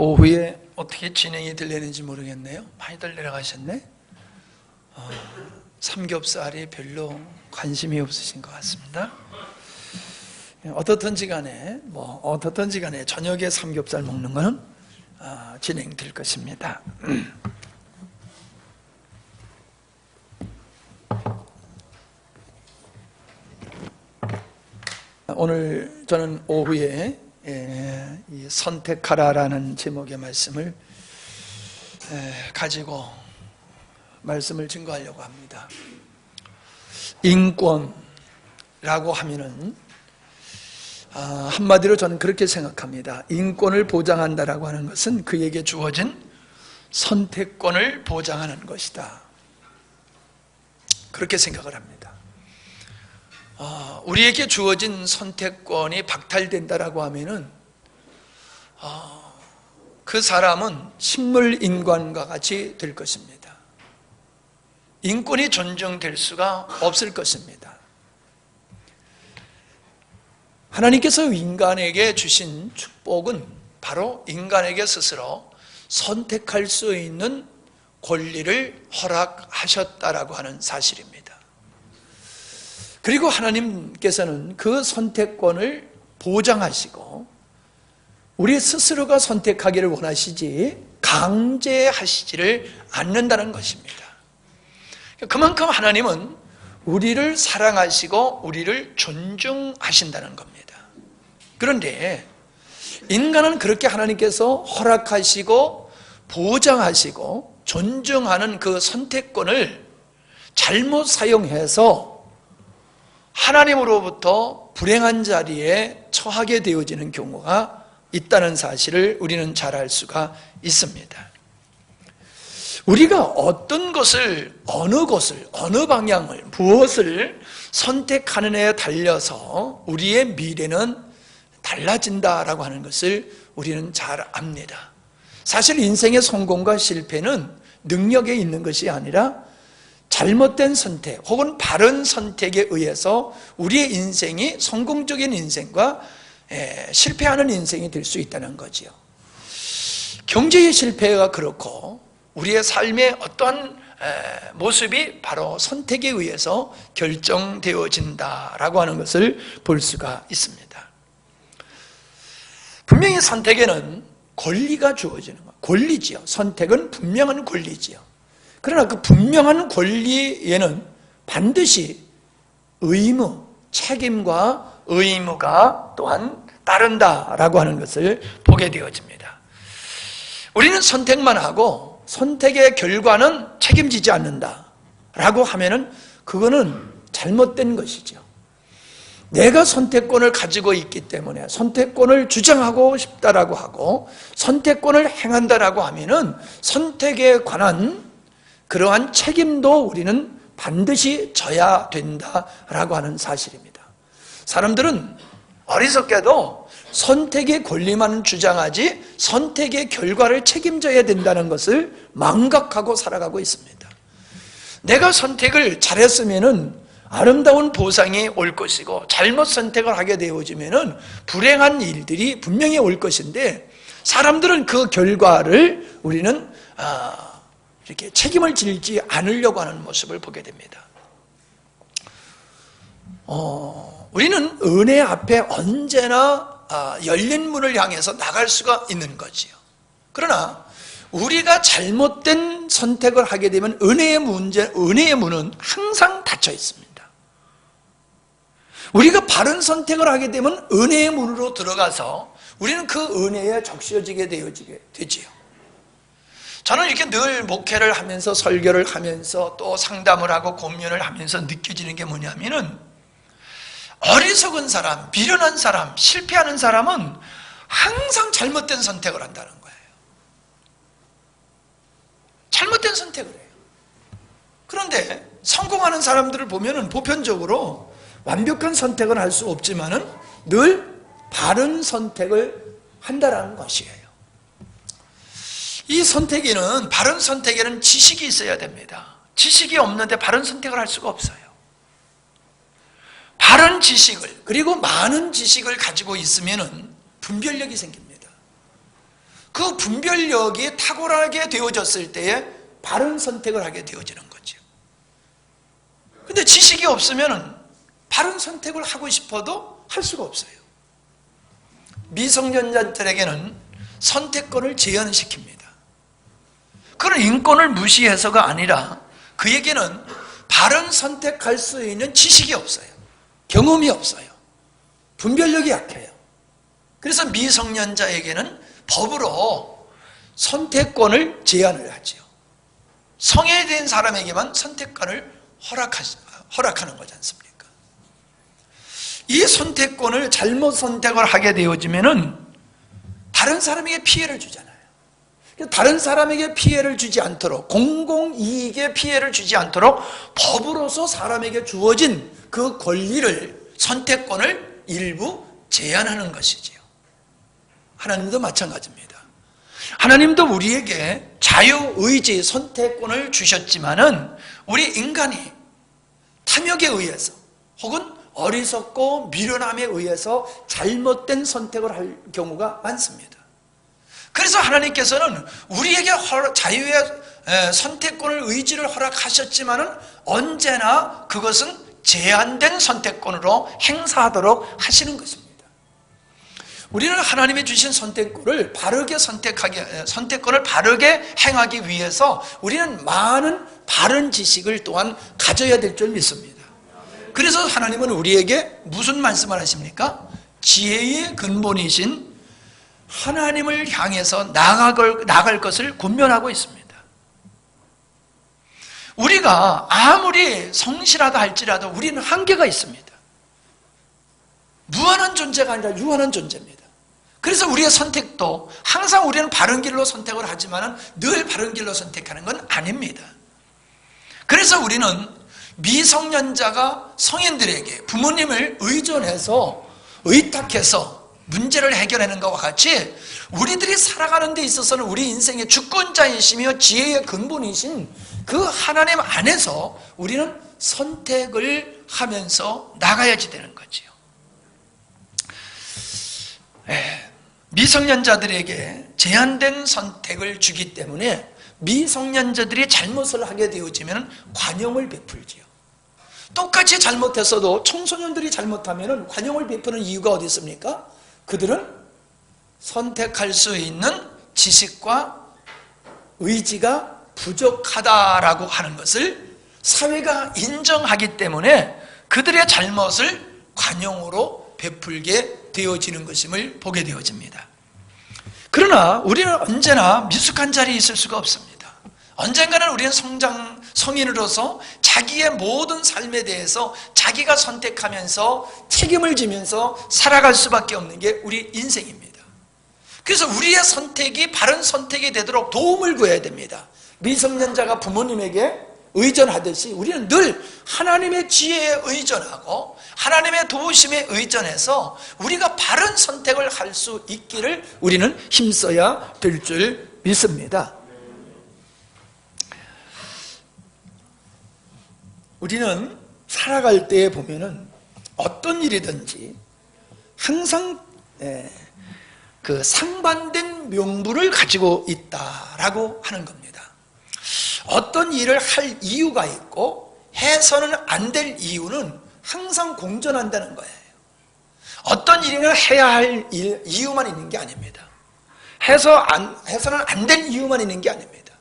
오후에 어떻게 진행이 되려는지 모르겠네요. 많이들 내려가셨네. 삼겹살이 별로 관심이 없으신 것 같습니다. 어떻든지 간에 저녁에 삼겹살 먹는 거는 진행될 것입니다. 오늘 저는 오후에 이 선택하라라는 제목의 말씀을 가지고 말씀을 증거하려고 합니다. 인권이라고 하면은 한마디로 저는 그렇게 생각합니다. 인권을 보장한다라고 하는 것은 그에게 주어진 선택권을 보장하는 것이다. 그렇게 생각을 합니다. 우리에게 주어진 선택권이 박탈된다라고 하면은 그 사람은 식물인간과 같이 될 것입니다. 인권이 존중될 수가 없을 것입니다. 하나님께서 인간에게 주신 축복은 바로 인간에게 스스로 선택할 수 있는 권리를 허락하셨다라고 하는 사실입니다. 그리고 하나님께서는 그 선택권을 보장하시고 우리 스스로가 선택하기를 원하시지 강제하시지를 않는다는 것입니다. 그만큼 하나님은 우리를 사랑하시고 우리를 존중하신다는 겁니다. 그런데 인간은 그렇게 하나님께서 허락하시고 보장하시고 존중하는 그 선택권을 잘못 사용해서 하나님으로부터 불행한 자리에 처하게 되어지는 경우가 있다는 사실을 우리는 잘 알 수가 있습니다. 우리가 어떤 것을, 어느 방향을, 무엇을 선택하느냐에 달려서 우리의 미래는 달라진다라고 하는 것을 우리는 잘 압니다. 사실 인생의 성공과 실패는 능력에 있는 것이 아니라 잘못된 선택 혹은 바른 선택에 의해서 우리의 인생이 성공적인 인생과 실패하는 인생이 될 수 있다는 거지요. 경제의 실패가 그렇고 우리의 삶의 어떠한 모습이 바로 선택에 의해서 결정되어진다라고 하는 것을 볼 수가 있습니다. 분명히 선택에는 권리가 주어지는 것, 권리지요. 선택은 분명한 권리지요. 그러나 그 분명한 권리에는 반드시 의무, 책임과 의무가 또한 따른다라고 하는 것을 보게 되어집니다. 우리는 선택만 하고 선택의 결과는 책임지지 않는다라고 하면은 그거는 잘못된 것이죠. 내가 선택권을 가지고 있기 때문에 선택권을 주장하고 싶다라고 하고 선택권을 행한다라고 하면은 선택에 관한 그러한 책임도 우리는 반드시 져야 된다라고 하는 사실입니다. 사람들은 어리석게도 선택의 권리만 주장하지 선택의 결과를 책임져야 된다는 것을 망각하고 살아가고 있습니다. 내가 선택을 잘했으면은 아름다운 보상이 올 것이고 잘못 선택을 하게 되어지면은 불행한 일들이 분명히 올 것인데 사람들은 그 결과를 우리는 이렇게 책임을 지지 않으려고 하는 모습을 보게 됩니다. 우리는 은혜 앞에 언제나 열린 문을 향해서 나갈 수가 있는 거지요. 그러나 우리가 잘못된 선택을 하게 되면 은혜의 문은 항상 닫혀 있습니다. 우리가 바른 선택을 하게 되면 은혜의 문으로 들어가서 우리는 그 은혜에 적셔지게 되지요. 저는 이렇게 늘 목회를 하면서 설교를 하면서 또 상담을 하고 고민을 하면서 느껴지는 게 뭐냐면은 어리석은 사람, 미련한 사람, 실패하는 사람은 항상 잘못된 선택을 한다는 거예요. 잘못된 선택을 해요. 그런데 성공하는 사람들을 보면은 보편적으로 완벽한 선택은 할 수 없지만은 늘 바른 선택을 한다라는 것이에요. 이 선택에는, 바른 선택에는 지식이 있어야 됩니다. 지식이 없는데 바른 선택을 할 수가 없어요. 바른 지식을, 그리고 많은 지식을 가지고 있으면 분별력이 생깁니다. 그 분별력이 탁월하게 되어졌을 때에 바른 선택을 하게 되어지는 거죠. 근데 지식이 없으면 바른 선택을 하고 싶어도 할 수가 없어요. 미성년자들에게는 선택권을 제한시킵니다. 그런 인권을 무시해서가 아니라 그에게는 바른 선택할 수 있는 지식이 없어요. 경험이 없어요. 분별력이 약해요. 그래서 미성년자에게는 법으로 선택권을 제한을 하죠. 성애된 사람에게만 선택권을 허락하는 거지 않습니까? 이 선택권을 잘못 선택을 하게 되어지면은 다른 사람에게 피해를 주잖아요. 다른 사람에게 피해를 주지 않도록, 공공이익에 피해를 주지 않도록 법으로서 사람에게 주어진 그 권리를, 선택권을 일부 제한하는 것이지요. 하나님도 마찬가지입니다. 하나님도 우리에게 자유의지, 선택권을 주셨지만은 우리 인간이 탐욕에 의해서 혹은 어리석고 미련함에 의해서 잘못된 선택을 할 경우가 많습니다. 그래서 하나님께서는 우리에게 자유의 선택권을, 의지를 허락하셨지만은 언제나 그것은 제한된 선택권으로 행사하도록 하시는 것입니다. 우리는 하나님이 주신 선택권을 바르게 선택권을 바르게 행하기 위해서 우리는 많은 바른 지식을 또한 가져야 될 줄 믿습니다. 그래서 하나님은 우리에게 무슨 말씀을 하십니까? 지혜의 근본이신 하나님을 향해서 나아갈 것을 권면하고 있습니다. 우리가 아무리 성실하다 할지라도 우리는 한계가 있습니다. 무한한 존재가 아니라 유한한 존재입니다. 그래서 우리의 선택도 항상 우리는 바른 길로 선택을 하지만 늘 바른 길로 선택하는 건 아닙니다. 그래서 우리는 미성년자가 성인들에게 부모님을 의탁해서 문제를 해결하는 것과 같이 우리들이 살아가는 데 있어서는 우리 인생의 주권자이시며 지혜의 근본이신 그 하나님 안에서 우리는 선택을 하면서 나가야지 되는 거지요. 미성년자들에게 제한된 선택을 주기 때문에 미성년자들이 잘못을 하게 되어지면 관용을 베풀지요. 똑같이 잘못했어도 청소년들이 잘못하면 관용을 베푸는 이유가 어디 있습니까? 그들은 선택할 수 있는 지식과 의지가 부족하다라고 하는 것을 사회가 인정하기 때문에 그들의 잘못을 관용으로 베풀게 되어지는 것임을 보게 되어집니다. 그러나 우리는 언제나 미숙한 자리에 있을 수가 없습니다. 언젠가는 우리는 성인으로서 자기의 모든 삶에 대해서 자기가 선택하면서 책임을 지면서 살아갈 수밖에 없는 게 우리 인생입니다. 그래서 우리의 선택이 바른 선택이 되도록 도움을 구해야 됩니다. 미성년자가 부모님에게 의존하듯이 우리는 늘 하나님의 지혜에 의존하고 하나님의 도우심에 의존해서 우리가 바른 선택을 할 수 있기를 우리는 힘써야 될 줄 믿습니다. 우리는 살아갈 때에 보면은 어떤 일이든지 항상 그 상반된 명분을 가지고 있다라고 하는 겁니다. 어떤 일을 할 이유가 있고 해서는 안 될 이유는 항상 공존한다는 거예요. 어떤 일을 해야 할 이유만 있는 게 아닙니다. 해서는 안 될 이유만 있는 게 아닙니다.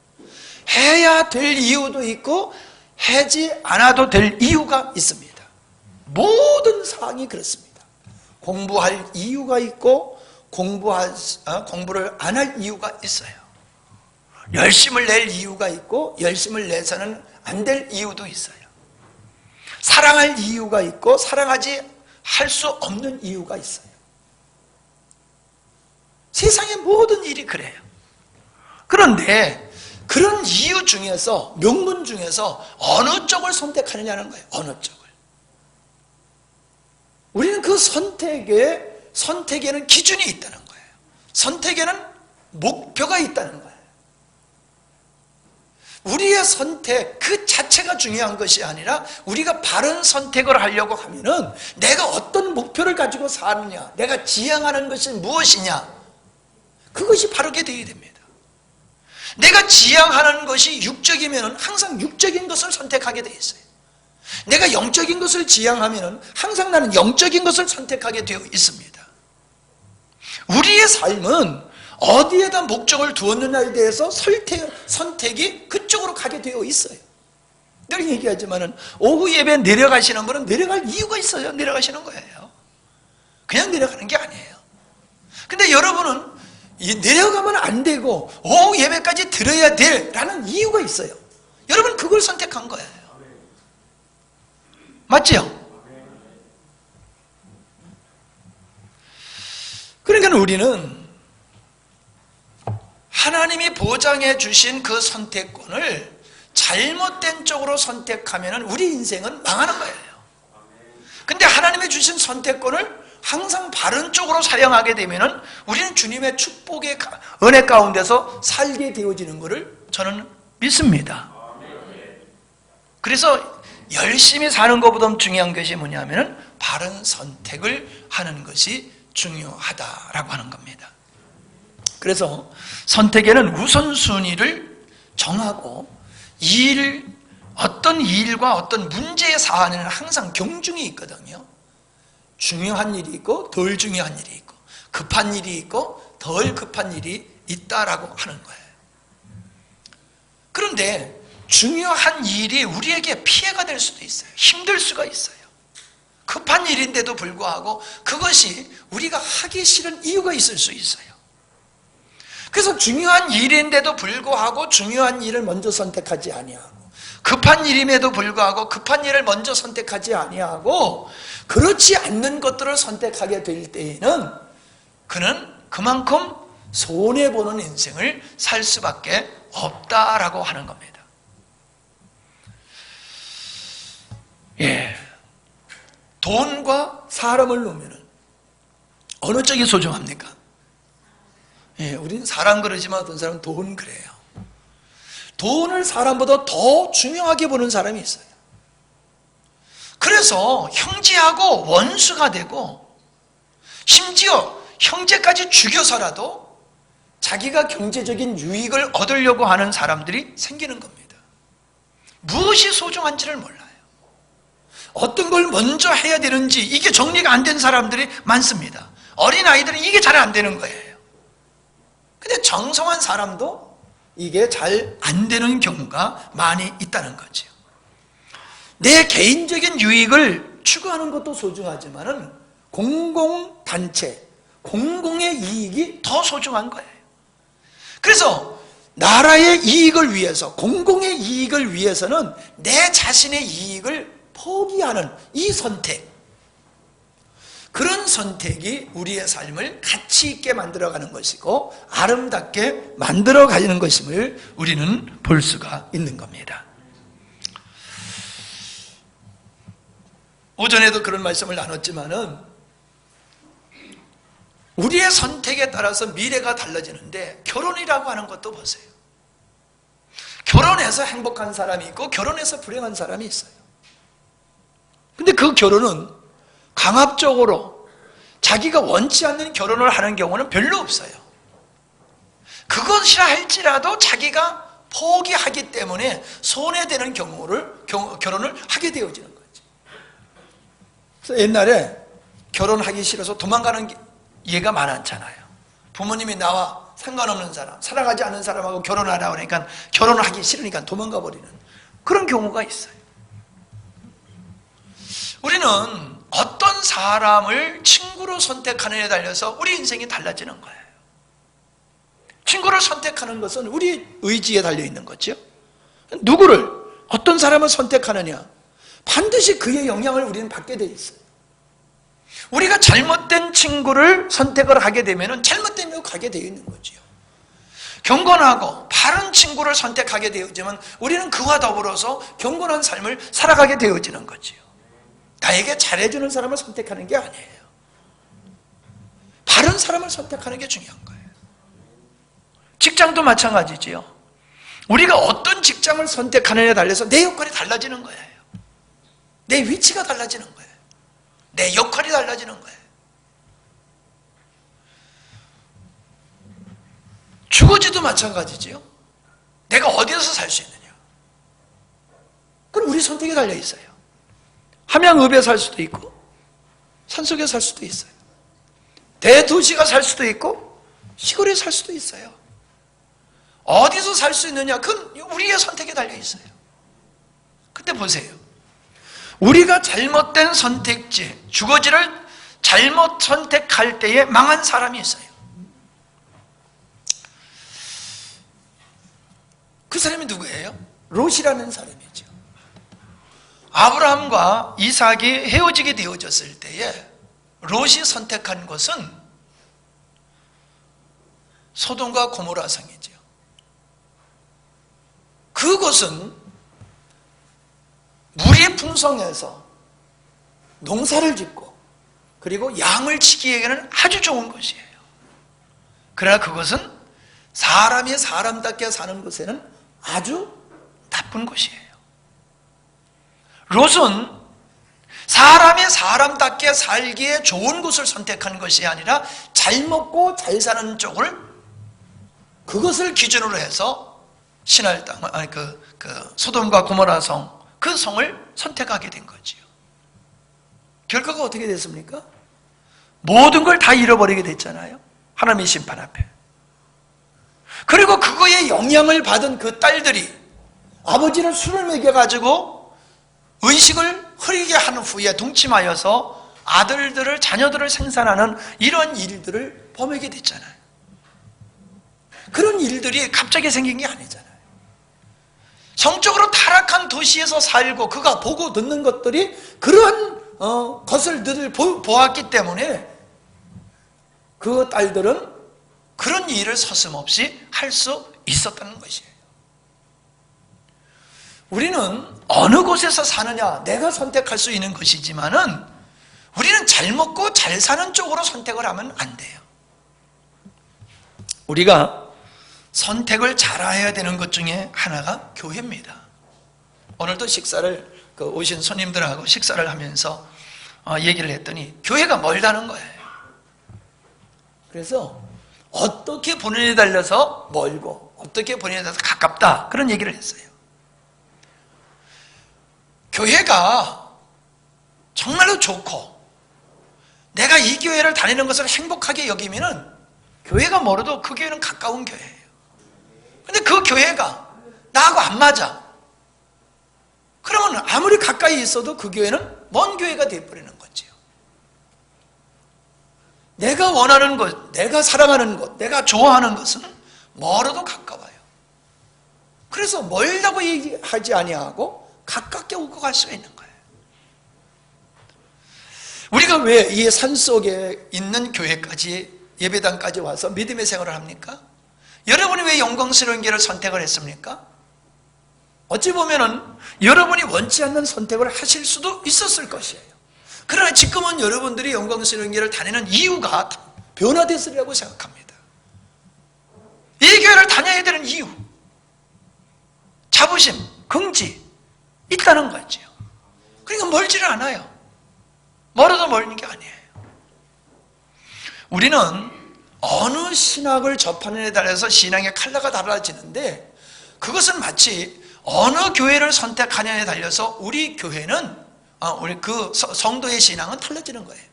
해야 될 이유도 있고 하지 않아도 될 이유가 있습니다. 모든 사항이 그렇습니다. 공부할 이유가 있고 공부를 안 할 이유가 있어요. 열심을 낼 이유가 있고 열심을 내서는 안 될 이유도 있어요. 사랑할 이유가 있고 사랑하지 할 수 없는 이유가 있어요. 세상의 모든 일이 그래요. 그런데 그런 이유 중에서, 명분 중에서 어느 쪽을 선택하느냐는 거예요. 어느 쪽을. 우리는 그 선택에는 기준이 있다는 거예요. 선택에는 목표가 있다는 거예요. 우리의 선택 그 자체가 중요한 것이 아니라 우리가 바른 선택을 하려고 하면은 내가 어떤 목표를 가지고 사느냐, 내가 지향하는 것이 무엇이냐, 그것이 바르게 되어야 됩니다. 내가 지향하는 것이 육적이면 항상 육적인 것을 선택하게 되어 있어요. 내가 영적인 것을 지향하면 항상 나는 영적인 것을 선택하게 되어 있습니다. 우리의 삶은 어디에다 목적을 두었느냐에 대해서 선택이 그쪽으로 가게 되어 있어요. 늘 얘기하지만은 오후 예배 내려가시는 분은 내려갈 이유가 있어요. 내려가시는 거예요. 그냥 내려가는 게 아니에요. 근데 여러분은 내려가면 안 되고 오후 예배까지 들어야 돼라는 이유가 있어요. 여러분 그걸 선택한 거예요. 맞죠? 그러니까 우리는 하나님이 보장해 주신 그 선택권을 잘못된 쪽으로 선택하면 우리 인생은 망하는 거예요. 근데 하나님이 주신 선택권을 항상 바른 쪽으로 사용하게 되면 우리는 주님의 축복의 은혜 가운데서 살게 되어지는 것을 저는 믿습니다. 그래서 열심히 사는 것보다 중요한 것이 뭐냐면 바른 선택을 하는 것이 중요하다라고 하는 겁니다. 그래서 선택에는 우선순위를 정하고 어떤 일과 어떤 문제의 사안에는 항상 경중이 있거든요. 중요한 일이 있고 덜 중요한 일이 있고 급한 일이 있고 덜 급한 일이 있다라고 하는 거예요. 그런데 중요한 일이 우리에게 피해가 될 수도 있어요. 힘들 수가 있어요. 급한 일인데도 불구하고 그것이 우리가 하기 싫은 이유가 있을 수 있어요. 그래서 중요한 일인데도 불구하고 중요한 일을 먼저 선택하지 아니하고 급한 일임에도 불구하고 급한 일을 먼저 선택하지 아니하고 그렇지 않는 것들을 선택하게 될 때에는 그는 그만큼 손해보는 인생을 살 수밖에 없다라고 하는 겁니다. 예, 돈과 사람을 놓으면 어느 쪽이 소중합니까? 예, 우리는 사람 그러지만 어떤 사람은 돈 그래요. 돈을 사람보다 더 중요하게 보는 사람이 있어요. 그래서 형제하고 원수가 되고 심지어 형제까지 죽여서라도 자기가 경제적인 유익을 얻으려고 하는 사람들이 생기는 겁니다. 무엇이 소중한지를 몰라요. 어떤 걸 먼저 해야 되는지 이게 정리가 안 된 사람들이 많습니다. 어린아이들은 이게 잘 안 되는 거예요. 근데 정성한 사람도 이게 잘 안 되는 경우가 많이 있다는 거죠. 내 개인적인 유익을 추구하는 것도 소중하지만은 공공단체, 공공의 이익이 더 소중한 거예요. 그래서 나라의 이익을 위해서, 공공의 이익을 위해서는 내 자신의 이익을 포기하는 이 선택, 그런 선택이 우리의 삶을 가치 있게 만들어가는 것이고 아름답게 만들어가는 것임을 우리는 볼 수가 있는 겁니다. 오전에도 그런 말씀을 나눴지만은 우리의 선택에 따라서 미래가 달라지는데 결혼이라고 하는 것도 보세요. 결혼해서 행복한 사람이 있고 결혼해서 불행한 사람이 있어요. 근데 그 결혼은 강압적으로 자기가 원치 않는 결혼을 하는 경우는 별로 없어요. 그것이라 할지라도 자기가 포기하기 때문에 손해되는 결혼을 하게 되어지는 거지. 그래서 옛날에 결혼하기 싫어서 도망가는 예가 많았잖아요. 부모님이 나와 상관없는 사람, 사랑하지 않는 사람하고 결혼하라고 하니까 결혼을 하기 싫으니까 도망가 버리는 그런 경우가 있어요. 우리는 어떤 사람을 친구로 선택하느냐에 달려서 우리 인생이 달라지는 거예요. 친구를 선택하는 것은 우리 의지에 달려있는 거죠. 누구를, 어떤 사람을 선택하느냐, 반드시 그의 영향을 우리는 받게 돼 있어요. 우리가 잘못된 친구를 선택을 하게 되면 잘못된 데 가게 되어 있는 거죠. 경건하고 바른 친구를 선택하게 되어지면 우리는 그와 더불어서 경건한 삶을 살아가게 되어지는 거죠. 나에게 잘해주는 사람을 선택하는 게 아니에요. 바른 사람을 선택하는 게 중요한 거예요. 직장도 마찬가지지요. 우리가 어떤 직장을 선택하느냐에 달려서 내 역할이 달라지는 거예요. 내 위치가 달라지는 거예요. 내 역할이 달라지는 거예요. 주거지도 마찬가지지요. 내가 어디서 살 수 있느냐. 그건 우리 선택에 달려 있어요. 함양읍에 살 수도 있고 산속에 살 수도 있어요. 대도시가 살 수도 있고 시골에 살 수도 있어요. 어디서 살 수 있느냐, 그건 우리의 선택에 달려 있어요. 근데 보세요. 우리가 잘못된 선택지, 주거지를 잘못 선택할 때에 망한 사람이 있어요. 그 사람이 누구예요? 롯이라는 사람이죠. 아브라함과 이삭이 헤어지게 되어졌을 때에 롯이 선택한 곳은 소돔과 고모라 성이죠. 그곳은 물이 풍성해서 농사를 짓고 그리고 양을 치기에는 아주 좋은 곳이에요. 그러나 그것은 사람이 사람답게 사는 곳에는 아주 나쁜 곳이에요. 롯은 사람이 사람답게 살기에 좋은 곳을 선택한 것이 아니라 잘 먹고 잘 사는 쪽을, 그것을 기준으로 해서 신할 땅, 소돔과 고모라 성, 그 성을 선택하게 된 거지요. 결과가 어떻게 됐습니까? 모든 걸 다 잃어버리게 됐잖아요. 하나님의 심판 앞에. 그리고 그거에 영향을 받은 그 딸들이 아버지를 술을 먹여가지고 의식을 흐리게 한 후에 동침하여서 아들들을, 자녀들을 생산하는 이런 일들을 범하게 됐잖아요. 그런 일들이 갑자기 생긴 게 아니잖아요. 성적으로 타락한 도시에서 살고 그가 보고 듣는 것들이 그러한 것을 늘 보았기 때문에 그 딸들은 그런 일을 서슴없이 할 수 있었다는 것이에요. 우리는 어느 곳에서 사느냐, 내가 선택할 수 있는 것이지만은 우리는 잘 먹고 잘 사는 쪽으로 선택을 하면 안 돼요. 우리가 선택을 잘해야 되는 것 중에 하나가 교회입니다. 오늘도 식사를, 오신 손님들하고 식사를 하면서 얘기를 했더니 교회가 멀다는 거예요. 그래서 어떻게 본인에 달려서 멀고 어떻게 본인에 달려서 가깝다, 그런 얘기를 했어요. 교회가 정말로 좋고 내가 이 교회를 다니는 것을 행복하게 여기면은 교회가 멀어도 그 교회는 가까운 교회예요. 근데 그 교회가 나하고 안 맞아. 그러면 아무리 가까이 있어도 그 교회는 먼 교회가 되어버리는 거지요. 내가 원하는 것, 내가 사랑하는 것, 내가 좋아하는 것은 멀어도 가까워요. 그래서 멀다고 얘기하지 아니하고 가깝게 오고 갈 수가 있는 거예요. 우리가 왜 이 산속에 있는 교회까지, 예배당까지 와서 믿음의 생활을 합니까? 여러분이 왜 영광스러운 길을 선택을 했습니까? 어찌 보면은 여러분이 원치 않는 선택을 하실 수도 있었을 것이에요. 그러나 지금은 여러분들이 영광스러운 길을 다니는 이유가 변화됐으리라고 생각합니다. 이 교회를 다녀야 되는 이유, 자부심, 긍지 있다는 거지요. 그러니까 멀지를 않아요. 멀어도 멀는 게 아니에요. 우리는 어느 신학을 접하는 데 따라서 신앙의 컬러가 달라지는데, 그것은 마치 어느 교회를 선택하냐에 달려서 우리 교회는, 우리 그 성도의 신앙은 달라지는 거예요.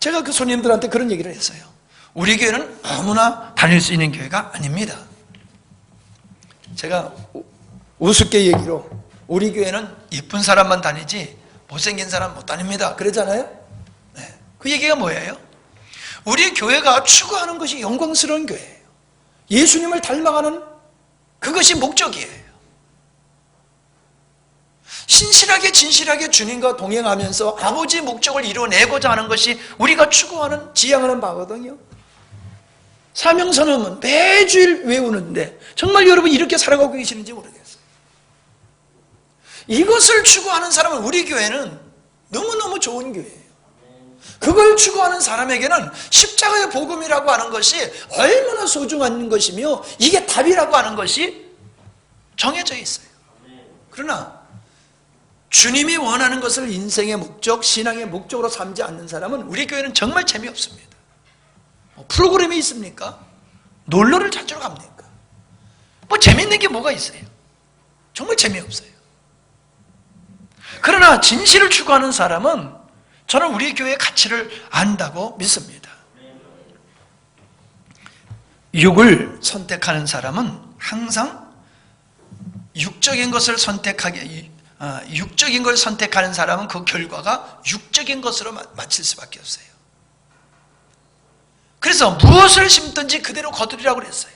제가 그 손님들한테 그런 얘기를 했어요. 우리 교회는 아무나 다닐 수 있는 교회가 아닙니다. 제가 우습게 얘기로 우리 교회는 예쁜 사람만 다니지 못생긴 사람 못 다닙니다, 그러잖아요. 네. 그 얘기가 뭐예요? 우리 교회가 추구하는 것이 영광스러운 교회예요. 예수님을 닮아가는 그것이 목적이에요. 신실하게 진실하게 주님과 동행하면서 아버지의 목적을 이루어내고자 하는 것이 우리가 추구하는, 지향하는 바거든요. 사명선언은 매주일 외우는데 정말 여러분 이렇게 살아가고 계시는지 모르겠어요. 이것을 추구하는 사람은, 우리 교회는 너무너무 좋은 교회예요. 그걸 추구하는 사람에게는 십자가의 복음이라고 하는 것이 얼마나 소중한 것이며 이게 답이라고 하는 것이 정해져 있어요. 그러나 주님이 원하는 것을 인생의 목적, 신앙의 목적으로 삼지 않는 사람은 우리 교회는 정말 재미없습니다. 프로그램이 있습니까? 놀러를 찾으러 갑니까? 뭐 재밌는 게 뭐가 있어요? 정말 재미없어요. 그러나 진실을 추구하는 사람은 저는 우리 교회의 가치를 안다고 믿습니다. 육을 선택하는 사람은 항상 육적인 것을 육적인 걸 선택하는 사람은 그 결과가 육적인 것으로 마칠 수밖에 없어요. 그래서 무엇을 심든지 그대로 거두리라고 그랬어요.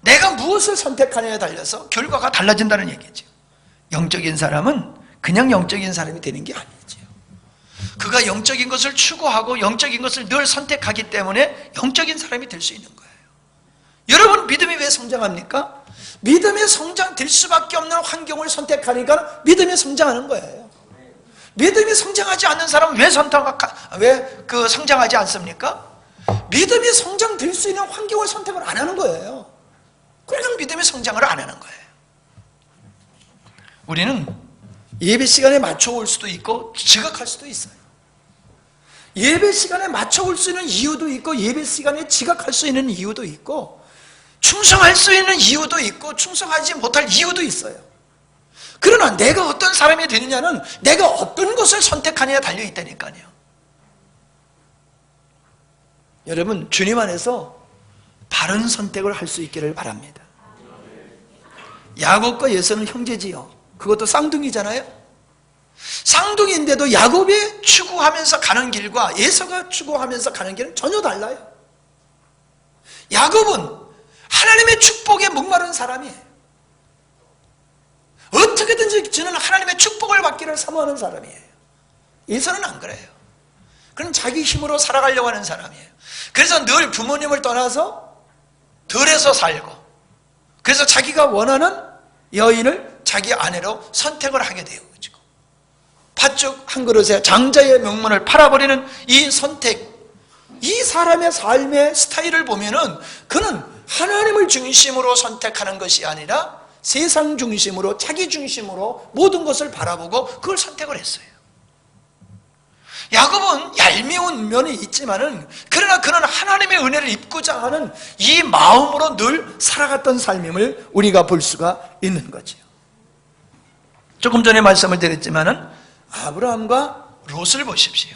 내가 무엇을 선택하느냐에 달려서 결과가 달라진다는 얘기죠. 영적인 사람은 그냥 영적인 사람이 되는 게 아니죠. 그가 영적인 것을 추구하고 영적인 것을 늘 선택하기 때문에 영적인 사람이 될 수 있는 거예요. 여러분, 믿음이 왜 성장합니까? 믿음이 성장될 수밖에 없는 환경을 선택하니까 믿음이 성장하는 거예요. 믿음이 성장하지 않는 사람은 왜 성장하지 않습니까? 믿음이 성장될 수 있는 환경을 선택을 안 하는 거예요. 그러니까 믿음이 성장을 안 하는 거예요. 우리는 예배 시간에 맞춰올 수도 있고 지각할 수도 있어요. 예배 시간에 맞춰올 수 있는 이유도 있고 예배 시간에 지각할 수 있는 이유도 있고 충성할 수 있는 이유도 있고 충성하지 못할 이유도 있어요. 그러나 내가 어떤 사람이 되느냐는 내가 어떤 것을 선택하느냐에 달려있다니까요. 여러분, 주님 안에서 바른 선택을 할 수 있기를 바랍니다. 야곱과 예서는 형제지요. 그것도 쌍둥이잖아요. 쌍둥이인데도 야곱이 추구하면서 가는 길과 예서가 추구하면서 가는 길은 전혀 달라요. 야곱은 하나님의 축복에 목마른 사람이에요. 어떻게든지 저는 하나님의 축복을 받기를 사모하는 사람이에요. 예서는 안 그래요. 그럼 자기 힘으로 살아가려고 하는 사람이에요. 그래서 늘 부모님을 떠나서 들에서 살고, 그래서 자기가 원하는 여인을 자기 아내로 선택을 하게 되어 가지고 팥죽 한 그릇에 장자의 명문을 팔아버리는 이 선택, 이 사람의 삶의 스타일을 보면은 그는 하나님을 중심으로 선택하는 것이 아니라 세상 중심으로, 자기 중심으로 모든 것을 바라보고 그걸 선택을 했어요. 야곱은 얄미운 면이 있지만은 그러나 그는 하나님의 은혜를 입고자 하는 이 마음으로 늘 살아갔던 삶임을 우리가 볼 수가 있는 거죠. 조금 전에 말씀을 드렸지만은 아브라함과 롯을 보십시오.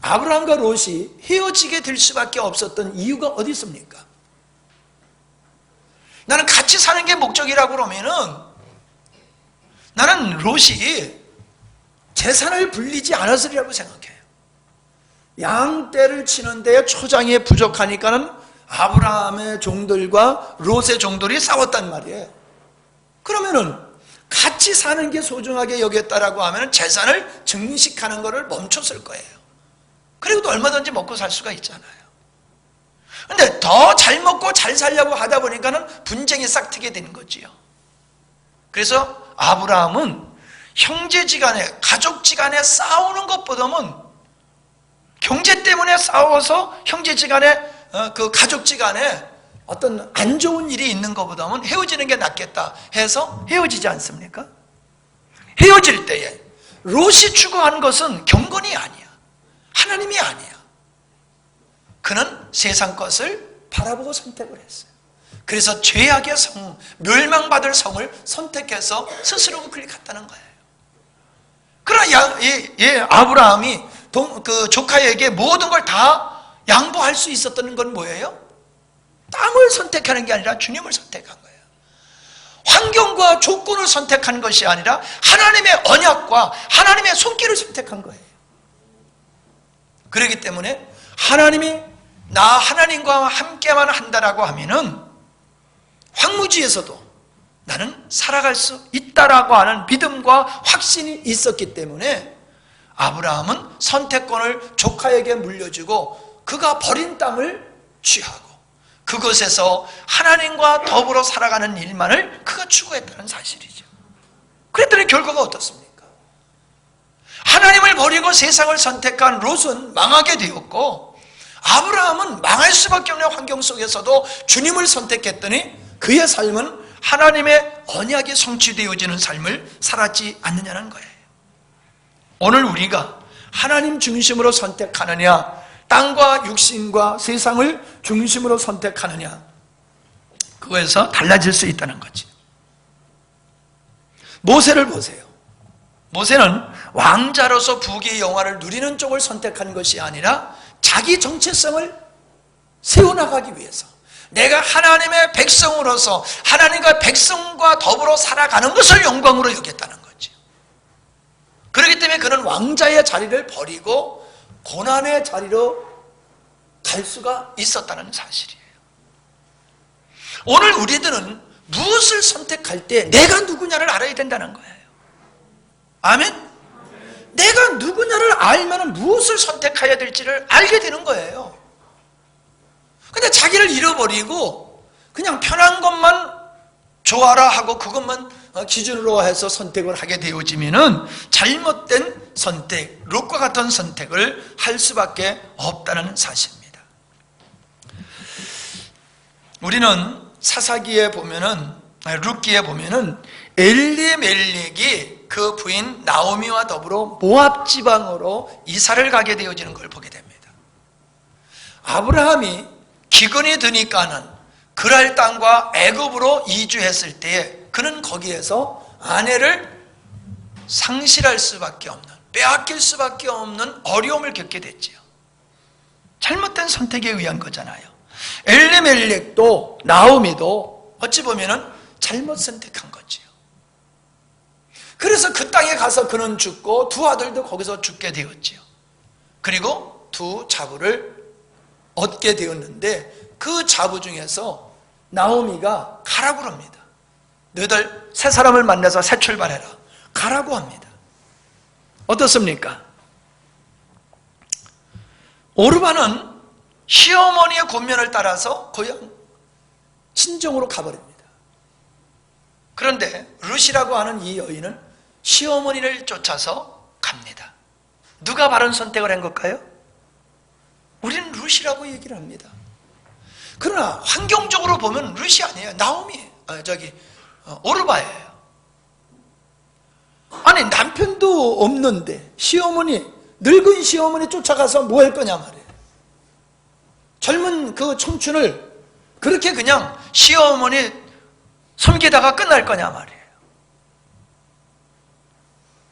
아브라함과 롯이 헤어지게 될 수밖에 없었던 이유가 어디 있습니까? 나는 같이 사는 게 목적이라고 그러면은 나는 롯이 재산을 불리지 않았으리라고 생각해요. 양떼를 치는데 초장이 부족하니까는 아브라함의 종들과 롯의 종들이 싸웠단 말이에요. 그러면은 같이 사는 게 소중하게 여겼다라고 하면 재산을 증식하는 것을 멈췄을 거예요. 그리고 얼마든지 먹고 살 수가 있잖아요. 근데 더 잘 먹고 잘 살려고 하다 보니까는 분쟁이 싹트게 되는 거지요. 그래서 아브라함은 형제지간에, 가족지간에 싸우는 것보다는 경제 때문에 싸워서 형제지간에, 그 가족지간에 어떤 안 좋은 일이 있는 것보다는 헤어지는 게 낫겠다 해서 헤어지지 않습니까? 헤어질 때에 롯이 추구한 것은 경건이 아니야. 하나님이 아니야. 그는 세상 것을 바라보고 선택을 했어요. 그래서 죄악의 성, 멸망받을 성을 선택해서 스스로 그리 갔다는 거예요. 그러나 아브라함이 그 조카에게 모든 걸 다 양보할 수 있었던 건 뭐예요? 땅을 선택하는 게 아니라 주님을 선택한 거예요. 환경과 조건을 선택한 것이 아니라 하나님의 언약과 하나님의 손길을 선택한 거예요. 그렇기 때문에 하나님이 나 하나님과 함께만 한다라고 하면은 황무지에서도 나는 살아갈 수 있다라고 하는 믿음과 확신이 있었기 때문에 아브라함은 선택권을 조카에게 물려주고 그가 버린 땅을 취하고 그것에서 하나님과 더불어 살아가는 일만을 그가 추구했다는 사실이죠. 그랬더니 결과가 어떻습니까? 하나님을 버리고 세상을 선택한 롯은 망하게 되었고 아브라함은 망할 수밖에 없는 환경 속에서도 주님을 선택했더니 그의 삶은 하나님의 언약이 성취되어지는 삶을 살았지 않느냐는 거예요. 오늘 우리가 하나님 중심으로 선택하느냐 땅과 육신과 세상을 중심으로 선택하느냐, 그거에서 달라질 수 있다는 거지. 모세를 보세요. 모세는 왕자로서 부귀의 영화를 누리는 쪽을 선택한 것이 아니라 자기 정체성을 세워나가기 위해서, 내가 하나님의 백성으로서 하나님과 백성과 더불어 살아가는 것을 영광으로 여겼다는 거죠. 그렇기 때문에 그는 왕자의 자리를 버리고 고난의 자리로 갈 수가 있었다는 사실이에요. 오늘 우리들은 무엇을 선택할 때 내가 누구냐를 알아야 된다는 거예요. 아멘? 내가 누구냐를 알면 무엇을 선택해야 될지를 알게 되는 거예요. 근데 자기를 잃어버리고 그냥 편한 것만 좋아라 하고 그것만 기준으로 해서 선택을 하게 되어지면은 잘못된 선택, 롯과 같은 선택을 할 수밖에 없다는 사실입니다. 우리는 사사기에 보면은, 룻기에 보면은 엘리멜렉이 그 부인 나오미와 더불어 모압 지방으로 이사를 가게 되어지는 걸 보게 됩니다. 아브라함이 기근이 드니까는 그랄 땅과 애굽으로 이주했을 때에 그는 거기에서 아내를 상실할 수밖에 없는, 빼앗길 수밖에 없는 어려움을 겪게 됐지요. 잘못된 선택에 의한 거잖아요. 엘리멜렉도 나오미도 어찌 보면은 잘못 선택한 거지요. 그래서 그 땅에 가서 그는 죽고 두 아들도 거기서 죽게 되었지요. 그리고 두 자부를 얻게 되었는데 그 자부 중에서 나오미가 가라고 합니다. 너희들 새 사람을 만나서 새 출발해라, 가라고 합니다. 어떻습니까? 오르바는 시어머니의 권면을 따라서 고향 친정으로 가버립니다. 그런데 룻이라고 하는 이 여인은 시어머니를 쫓아서 갑니다. 누가 바른 선택을 한 걸까요? 우리는 룻이라고 얘기를 합니다. 그러나 환경적으로 보면 룻이 아니에요. 나오미, 오르바예요. 아니, 남편도 없는데 시어머니, 늙은 시어머니 쫓아가서 뭐 할 거냐 말이에요. 젊은 그 청춘을 그렇게 그냥 시어머니 섬기다가 끝날 거냐 말이에요.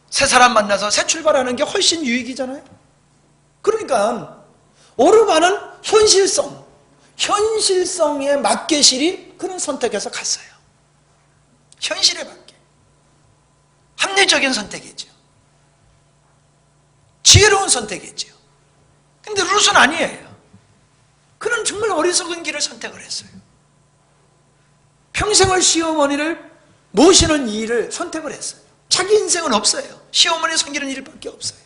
새 사람 만나서 새 출발하는 게 훨씬 유익이잖아요. 그러니까 오르바는 현실성에 맞게 실이 그런 선택해서 갔어요. 현실에 맞게. 합리적인 선택이죠. 지혜로운 선택이죠. 근데 룻은 아니에요. 그는 정말 어리석은 길을 선택을 했어요. 평생을 시어머니를 모시는 일을 선택을 했어요. 자기 인생은 없어요. 시어머니 섬기는 일밖에 없어요.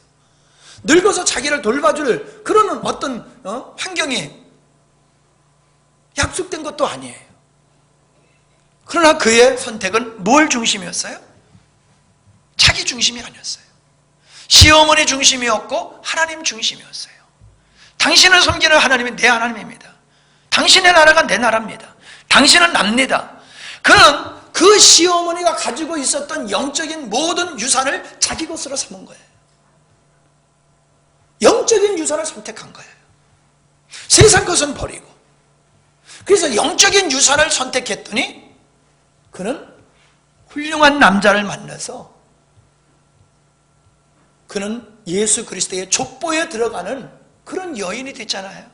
늙어서 자기를 돌봐줄 그런 어떤 환경이 약속된 것도 아니에요. 그러나 그의 선택은 뭘 중심이었어요? 자기 중심이 아니었어요. 시어머니 중심이었고 하나님 중심이었어요. 당신을 섬기는 하나님이 내 하나님입니다. 당신의 나라가 내 나라입니다. 당신은 납니다. 그는 그 시어머니가 가지고 있었던 영적인 모든 유산을 자기 것으로 삼은 거예요. 영적인 유산을 선택한 거예요. 세상 것은 버리고. 그래서 영적인 유산을 선택했더니 그는 훌륭한 남자를 만나서 그는 예수 그리스도의 족보에 들어가는 그런 여인이 됐잖아요.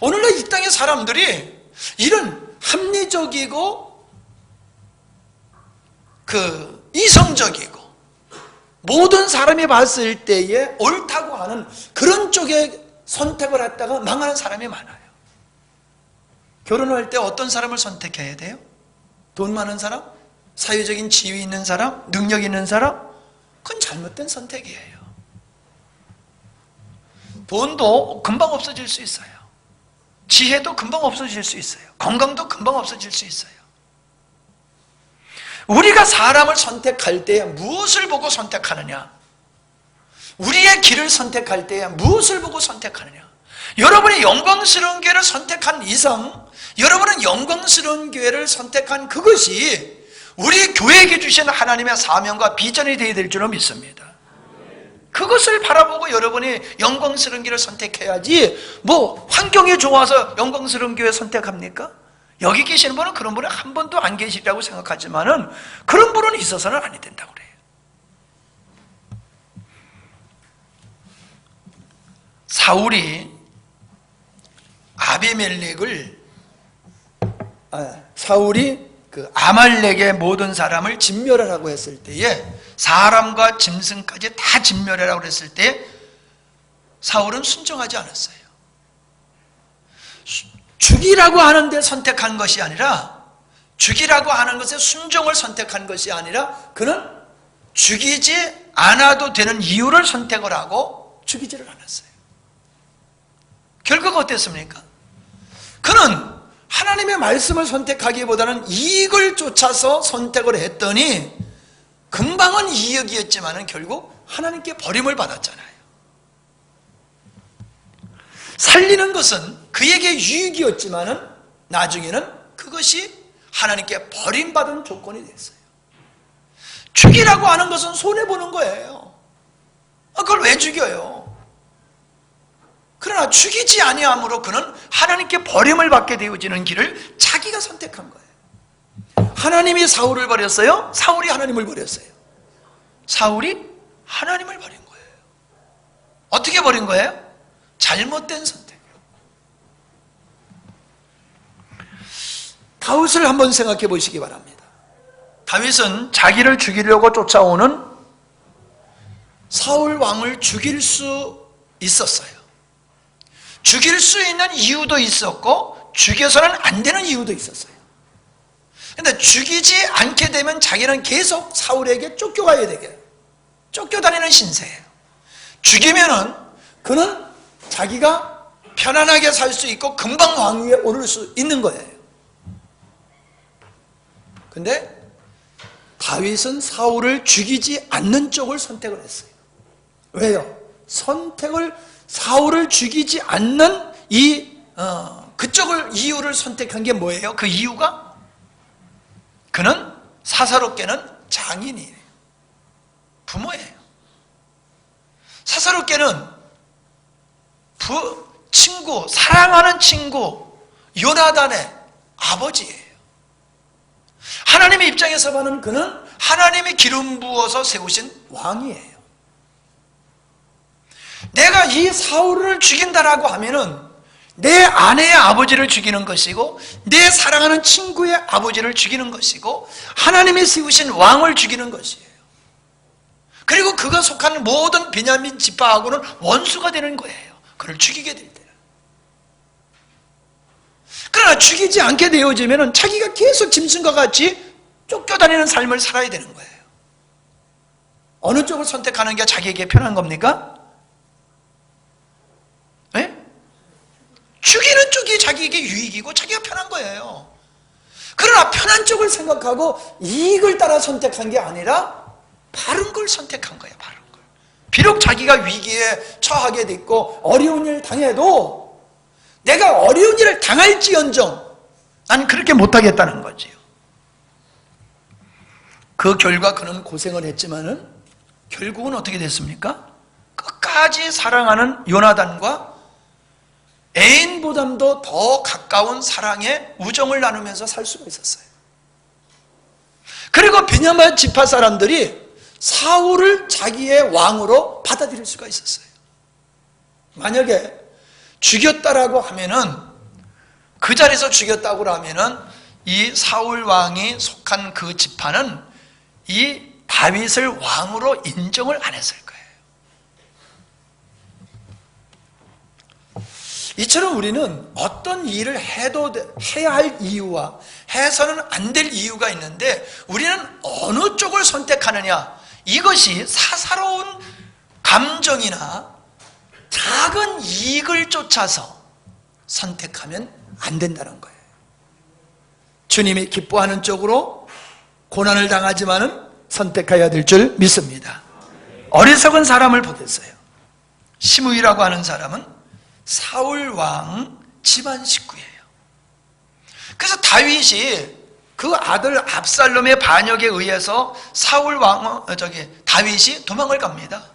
오늘날 이 땅의 사람들이 이런 합리적이고 이성적이고 모든 사람이 봤을 때에 옳다고 하는 그런 쪽에 선택을 했다가 망하는 사람이 많아요. 결혼할 때 어떤 사람을 선택해야 돼요? 돈 많은 사람? 사회적인 지위 있는 사람? 능력 있는 사람? 그건 잘못된 선택이에요. 돈도 금방 없어질 수 있어요. 지혜도 금방 없어질 수 있어요. 건강도 금방 없어질 수 있어요. 우리가 사람을 선택할 때 무엇을 보고 선택하느냐? 우리의 길을 선택할 때 무엇을 보고 선택하느냐? 여러분이 영광스러운 교회를 선택한 이상, 여러분은 영광스러운 교회를 선택한 그것이 우리 교회에게 주신 하나님의 사명과 비전이 되어야 될 줄로 믿습니다. 그것을 바라보고 여러분이 영광스러운 길을 선택해야지, 뭐 환경이 좋아서 영광스러운 교회 선택합니까? 여기 계시는 분은 그런 분은 한 번도 안 계시리라고 생각하지만은 그런 분은 있어서는 아니 된다고 그래요. 사울이 그 아말렉의 모든 사람을 진멸하라고 했을 때에, 사람과 짐승까지 다 진멸하라고 했을 때 사울은 순종하지 않았어요. 죽이라고 하는데 선택한 것이 아니라, 죽이라고 하는 것에 순종을 선택한 것이 아니라, 그는 죽이지 않아도 되는 이유를 선택을 하고 죽이지를 않았어요. 결과가 어땠습니까? 그는 하나님의 말씀을 선택하기보다는 이익을 쫓아서 선택을 했더니 금방은 이익이었지만 결국 하나님께 버림을 받았잖아요. 살리는 것은 그에게 유익이었지만 나중에는 그것이 하나님께 버림받은 조건이 됐어요. 죽이라고 하는 것은 손해보는 거예요. 그걸 왜 죽여요? 그러나 죽이지 아니함으로 그는 하나님께 버림을 받게 되어지는 길을 자기가 선택한 거예요. 하나님이 사울을 버렸어요? 사울이 하나님을 버렸어요? 사울이 하나님을 버린 거예요. 어떻게 버린 거예요? 잘못된 선택. 다윗을 한번 생각해 보시기 바랍니다. 다윗은 자기를 죽이려고 쫓아오는 사울 왕을 죽일 수 있었어요. 죽일 수 있는 이유도 있었고 죽여서는 안 되는 이유도 있었어요. 그런데 죽이지 않게 되면 자기는 계속 사울에게 쫓겨가야 되게, 쫓겨다니는 신세예요. 죽이면은 그는 자기가 편안하게 살 수 있고 금방 왕위에 오를 수 있는 거예요. 근데 다윗은 사울을 죽이지 않는 쪽을 선택을 했어요. 왜요? 사울을 죽이지 않는 그쪽을 이유를 선택한 게 뭐예요? 그 이유가, 그는 사사롭게는 장인이에요. 부모예요. 사사롭게는 사랑하는 친구 요나단의 아버지예요. 하나님의 입장에서 보는 그는 하나님이 기름 부어서 세우신 왕이에요. 내가 이 사울을 죽인다라고 하면은 내 아내의 아버지를 죽이는 것이고, 내 사랑하는 친구의 아버지를 죽이는 것이고, 하나님이 세우신 왕을 죽이는 것이에요. 그리고 그가 속한 모든 베냐민 지파하고는 원수가 되는 거예요. 그를 죽이게 될 때. 그러나 죽이지 않게 되어지면 자기가 계속 짐승과 같이 쫓겨다니는 삶을 살아야 되는 거예요. 어느 쪽을 선택하는 게 자기에게 편한 겁니까? 네? 죽이는 쪽이 자기에게 유익이고 자기가 편한 거예요. 그러나 편한 쪽을 생각하고 이익을 따라 선택한 게 아니라 바른 걸 선택한 거예요. 바른 걸. 비록 자기가 위기에 처하게 됐고 어려운 일을 당해도 내가 어려운 일을 당할지언정 난 그렇게 못하겠다는 거지요. 그 결과 그는 고생을 했지만은 결국은 어떻게 됐습니까? 끝까지 사랑하는 요나단과 애인보다도 더 가까운 사랑의 우정을 나누면서 살 수가 있었어요. 그리고 베냐민 지파 사람들이 사울을 자기의 왕으로 받아들일 수가 있었어요. 만약에 죽였다라고 하면은, 그 자리에서 죽였다고 하면은 이 사울 왕이 속한 그 지파는 이 다윗을 왕으로 인정을 안 했을 거예요. 이처럼 우리는 어떤 일을 해야 할 이유와 해서는 안 될 이유가 있는데, 우리는 어느 쪽을 선택하느냐, 이것이 사사로운 감정이나 작은 이익을 쫓아서 선택하면 안 된다는 거예요. 주님이 기뻐하는 쪽으로 고난을 당하지만은 선택해야 될 줄 믿습니다. 어리석은 사람을 보겠어요. 시므이라고 하는 사람은 사울 왕 집안 식구예요. 그래서 다윗이 그 아들 압살롬의 반역에 의해서 다윗이 도망을 갑니다.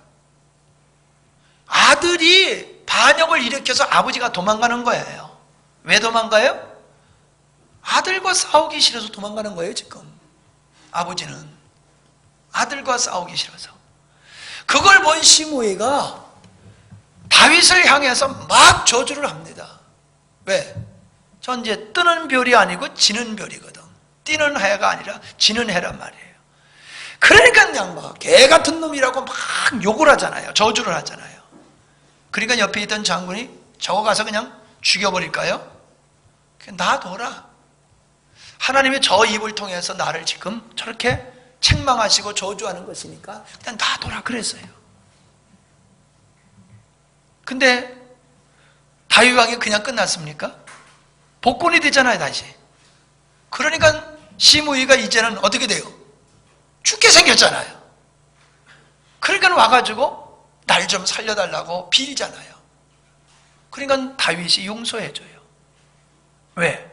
아들이 반역을 일으켜서 아버지가 도망가는 거예요. 왜 도망가요? 아들과 싸우기 싫어서 도망가는 거예요. 지금 아버지는 아들과 싸우기 싫어서. 그걸 본 시므이가 다윗을 향해서 막 저주를 합니다. 왜? 전 이제 뜨는 별이 아니고 지는 별이거든. 뛰는 해가 아니라 지는 해란 말이에요. 그러니까 그냥 막 개 같은 놈이라고 막 욕을 하잖아요. 저주를 하잖아요. 그러니까 옆에 있던 장군이 저거 가서 그냥 죽여버릴까요? 놔둬라. 하나님이 저 입을 통해서 나를 지금 저렇게 책망하시고 저주하는 것이니까 그냥 놔둬라 그랬어요. 근데 다윗 왕이 그냥 끝났습니까? 복권이 되잖아요 다시. 그러니까 시므이가 이제는 어떻게 돼요? 죽게 생겼잖아요. 그러니까 와가지고 날 좀 살려달라고 빌잖아요. 그러니까 다윗이 용서해줘요. 왜?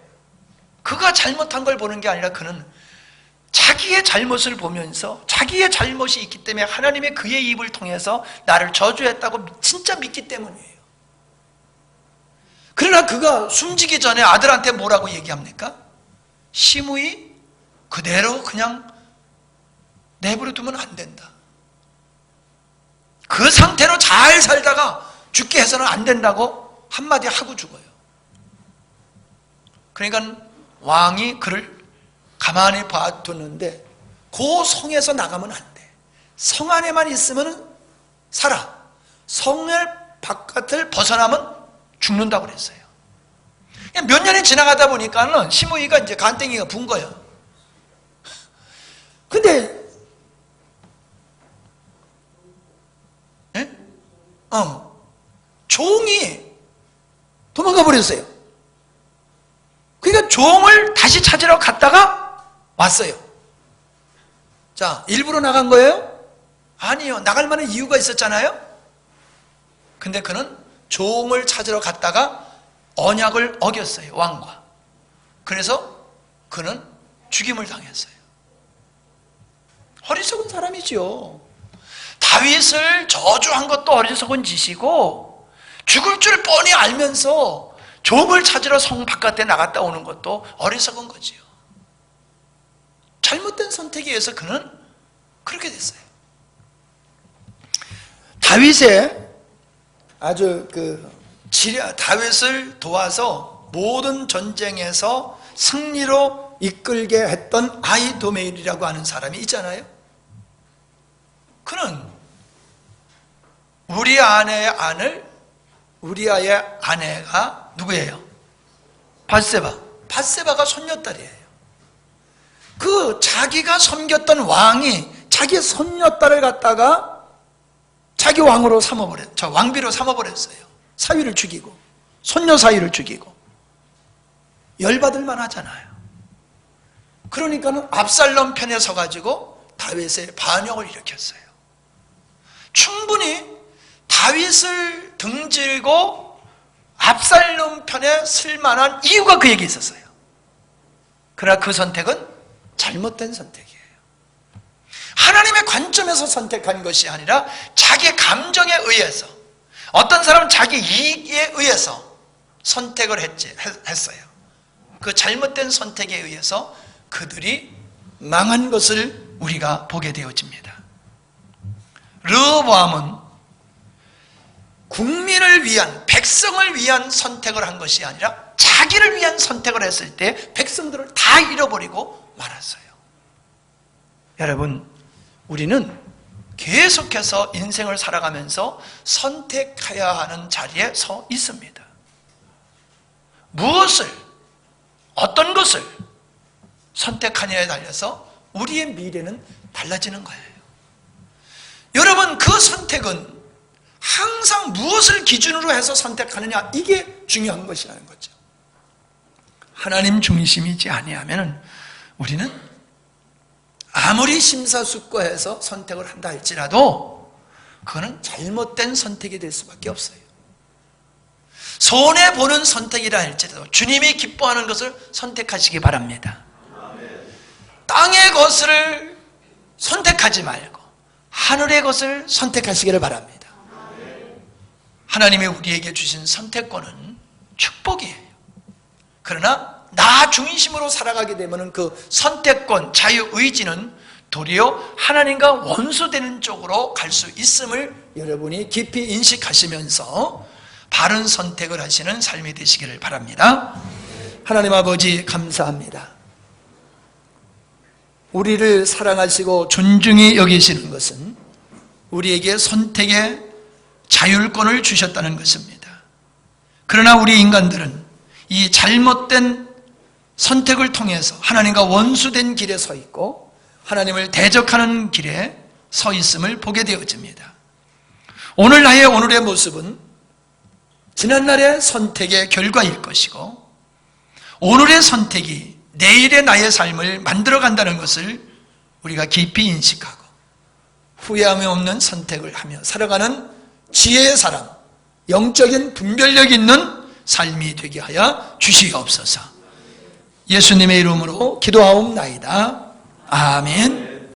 그가 잘못한 걸 보는 게 아니라 그는 자기의 잘못을 보면서 자기의 잘못이 있기 때문에 하나님의 그의 입을 통해서 나를 저주했다고 진짜 믿기 때문이에요. 그러나 그가 숨지기 전에 아들한테 뭐라고 얘기합니까? 시므이 그대로 그냥 내버려 두면 안 된다. 그 상태로 잘 살다가 죽게 해서는 안 된다고 한마디 하고 죽어요. 그러니까 왕이 그를 가만히 봐두는데 그 성에서 나가면 안 돼. 성 안에만 있으면 살아. 성을 바깥을 벗어나면 죽는다고 그랬어요. 몇 년이 지나가다 보니까는 시므이가 이제 간땡이가 분 거예요. 근데 종이 도망가 버렸어요. 그러니까 종을 다시 찾으러 갔다가 왔어요. 자, 일부러 나간 거예요? 아니요. 나갈 만한 이유가 있었잖아요. 근데 그는 종을 찾으러 갔다가 언약을 어겼어요. 왕과. 그래서 그는 죽임을 당했어요. 어리석은 사람이지요. 다윗을 저주한 것도 어리석은 짓이고 죽을 줄 뻔히 알면서 종을 찾으러 성 바깥에 나갔다 오는 것도 어리석은 거지요. 잘못된 선택에 의해서 그는 그렇게 됐어요. 다윗의 아주 다윗을 도와서 모든 전쟁에서 승리로 이끌게 했던 아히도메일이라고 하는 사람이 있잖아요. 그는 우리아의 아내가 누구예요? 밧세바가 손녀딸이에요. 그 자기가 섬겼던 왕이 자기 손녀딸을 갖다가 자기 왕으로 왕비로 삼아버렸어요. 사위를 죽이고 손녀 사위를 죽이고. 열받을 만하잖아요. 그러니까는 압살롬 편에 서가지고 다윗의 반역을 일으켰어요. 충분히 다윗을 등지고 압살롬 편에 쓸 만한 이유가 그에게 있었어요. 그러나 그 선택은 잘못된 선택이에요. 하나님의 관점에서 선택한 것이 아니라 자기의 감정에 의해서, 어떤 사람은 자기 이익에 의해서 선택을 했어요. 그 잘못된 선택에 의해서 그들이 망한 것을 우리가 보게 되어집니다. 르호보암은 국민을 위한, 백성을 위한 선택을 한 것이 아니라 자기를 위한 선택을 했을 때 백성들을 다 잃어버리고 말았어요. 여러분, 우리는 계속해서 인생을 살아가면서 선택해야 하는 자리에 서 있습니다. 어떤 것을 선택하냐에 달려서 우리의 미래는 달라지는 거예요. 여러분, 그 선택은 항상 무엇을 기준으로 해서 선택하느냐, 이게 중요한 것이라는 거죠. 하나님 중심이지 아니하면 우리는 아무리 심사숙고해서 선택을 한다 할지라도 그거는 잘못된 선택이 될 수밖에 없어요. 손해보는 선택이라 할지라도 주님이 기뻐하는 것을 선택하시기 바랍니다. 땅의 것을 선택하지 말고 하늘의 것을 선택하시기를 바랍니다. 하나님이 우리에게 주신 선택권은 축복이에요. 그러나 나 중심으로 살아가게 되면 그 선택권, 자유의지는 도리어 하나님과 원수되는 쪽으로 갈 수 있음을 여러분이 깊이 인식하시면서 바른 선택을 하시는 삶이 되시기를 바랍니다. 하나님 아버지 감사합니다. 우리를 사랑하시고 존중히 여기시는 것은 우리에게 선택의 자율권을 주셨다는 것입니다. 그러나 우리 인간들은 이 잘못된 선택을 통해서 하나님과 원수된 길에 서 있고 하나님을 대적하는 길에 서 있음을 보게 되어집니다. 오늘의 모습은 지난날의 선택의 결과일 것이고 오늘의 선택이 내일의 나의 삶을 만들어간다는 것을 우리가 깊이 인식하고 후회함이 없는 선택을 하며 살아가는 지혜의 사람, 영적인 분별력 있는 삶이 되게 하여 주시옵소서. 예수님의 이름으로 기도하옵나이다. 아멘.